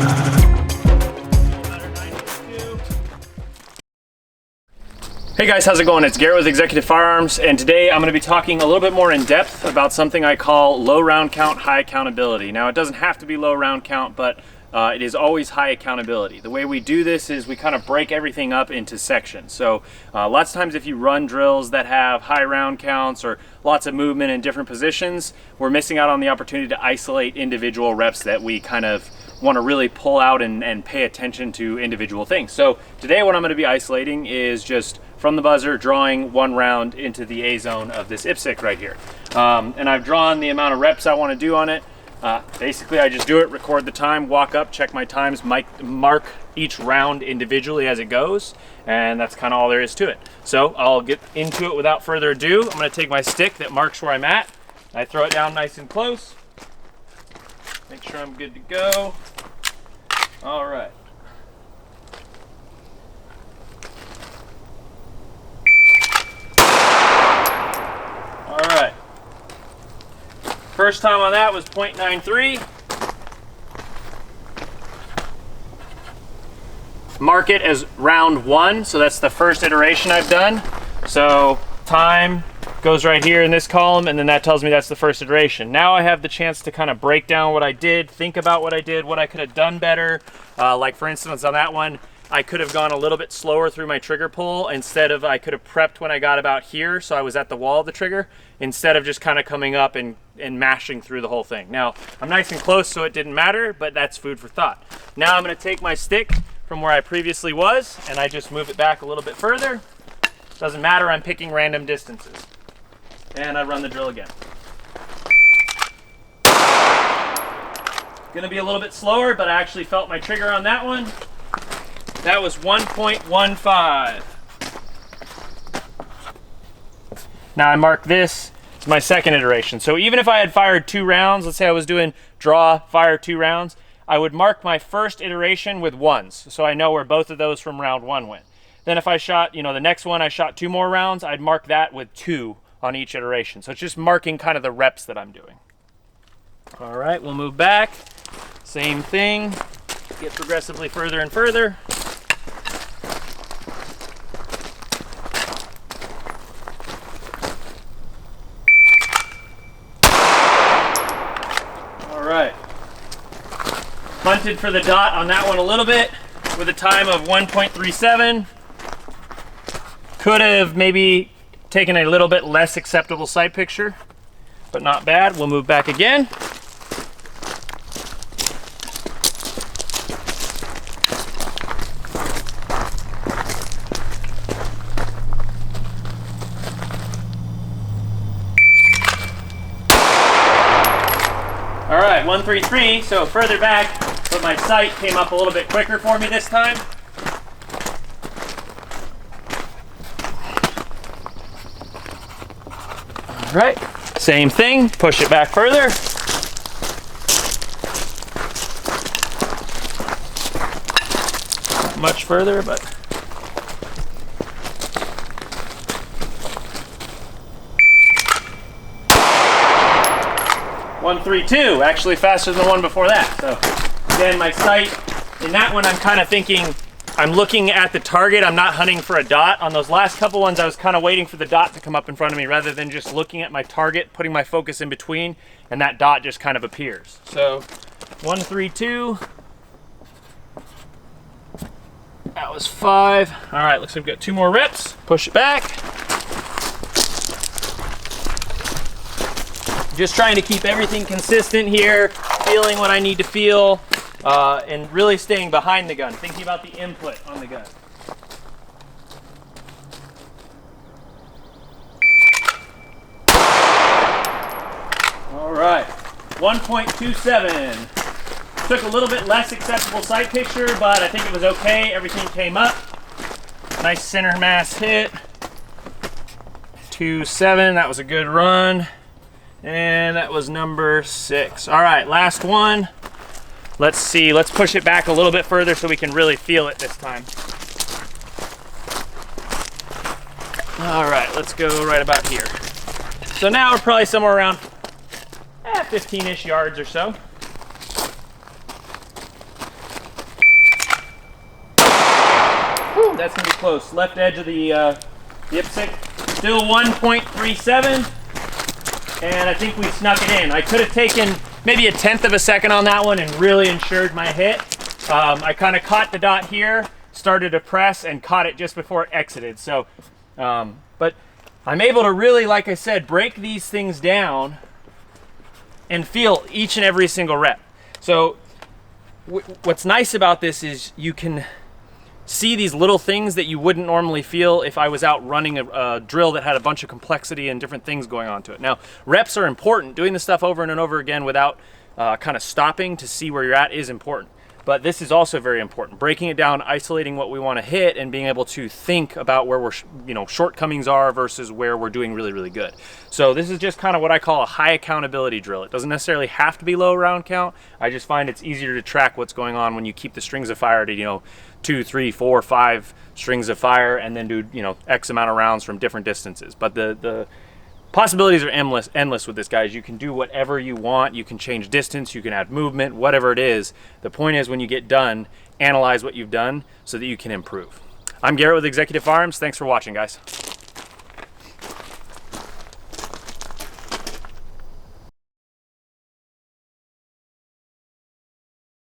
Hey guys, how's it going? It's Garrett with Executive Firearms, and today I'm going to be talking a little bit more in depth about something I call low round count, high accountability. Now, it doesn't have to be low round count, but it is always high accountability. The way we do this is we kind of break everything up into sections. So lots of times if you run drills that have high round counts or lots of movement in different positions, we're missing out on the opportunity to isolate individual reps that we kind of want to really pull out and pay attention to individual things. So today what I'm going to be isolating is just from the buzzer drawing one round into the A zone of this IPSC right here. And I've drawn the amount of reps I want to do on it. Basically I just do it, record the time, walk up, check my times, mark each round individually as it goes, and that's kind of all there is to it. So I'll get into it without further ado. I'm going to take my stick that marks where I'm at. I throw it down nice and close. Make sure I'm good to go. All right. All right. First time on that was 0.93. Mark it as round one, so that's the first iteration I've done. So time goes right here in this column, and then that tells me that's the first iteration. Now I have the chance to kind of break down what I did, think about what I did, what I could have done better. Like for instance on that one, I could have gone a little bit slower through my trigger pull. Instead of, I could have prepped when I got about here, so I was at the wall of the trigger, instead of just kind of coming up and mashing through the whole thing. Now, I'm nice and close, so it didn't matter, but that's food for thought. Now I'm gonna take my stick from where I previously was, and I just move it back a little bit further. Doesn't matter, I'm picking random distances. And I run the drill again. Gonna be a little bit slower, but I actually felt my trigger on that one. That was 1.15. Now I mark this as my second iteration. So even if I had fired 2 rounds, let's say I was doing draw, fire 2 rounds, I would mark my first iteration with 1s, so I know where both of those from round 1 went. Then if I shot, the next one I shot 2 more rounds, I'd mark that with 2 on each iteration. So it's just marking kind of the reps that I'm doing. All right, we'll move back. Same thing, get progressively further and further. All right. Punted for the dot on that one a little bit with a time of 1.37. Could have maybe taken a little bit less acceptable sight picture, but not bad. We'll move back again. All right, 133, so further back, but my sight came up a little bit quicker for me this time. All right, same thing, push it back further. Not much further, but. .132, actually faster than the one before that. So again, my sight, in that one I'm kind of thinking, I'm looking at the target, I'm not hunting for a dot. On those last couple ones, I was kind of waiting for the dot to come up in front of me rather than just looking at my target, putting my focus in between, and that dot just kind of appears. So 132. That was 5. All right, looks like we've got 2 more reps. Push it back. Just trying to keep everything consistent here, feeling what I need to feel, and really staying behind the gun, thinking about the input on the gun. All right, 1.27. Took a little bit less acceptable sight picture, but I think it was okay. Everything came up. Nice center mass hit. 2.7, that was a good run. And that was number 6. All right, last one. Let's see, let's push it back a little bit further so we can really feel it this time. All right, let's go right about here. So now we're probably somewhere around 15-ish yards or so. that's gonna be close. Left edge of the IPSC, still 1.37, and I think we snuck it in. I could have taken maybe 1/10 of a second on that one and really ensured my hit. I kind of caught the dot here, started to press, and caught it just before it exited. So, but I'm able to really, like I said, break these things down and feel each and every single rep. So what's nice about this is you can see these little things that you wouldn't normally feel if I was out running a drill that had a bunch of complexity and different things going on to it. Now, reps are important. Doing this stuff over and over again without kind of stopping to see where you're at is important. But this is also very important. Breaking it down, isolating what we want to hit, and being able to think about where we're, shortcomings are versus where we're doing really, really good. So this is just kind of what I call a high accountability drill. It doesn't necessarily have to be low round count. I just find it's easier to track what's going on when you keep the strings of fire to, 2, 3, 4, 5 strings of fire, and then do, X amount of rounds from different distances. But the possibilities are endless with this, guys. You can do whatever you want. You can change distance, you can add movement, whatever it is. The point is, when you get done, analyze what you've done so that you can improve. I'm Garrett with Executive Firearms. Thanks for watching, guys.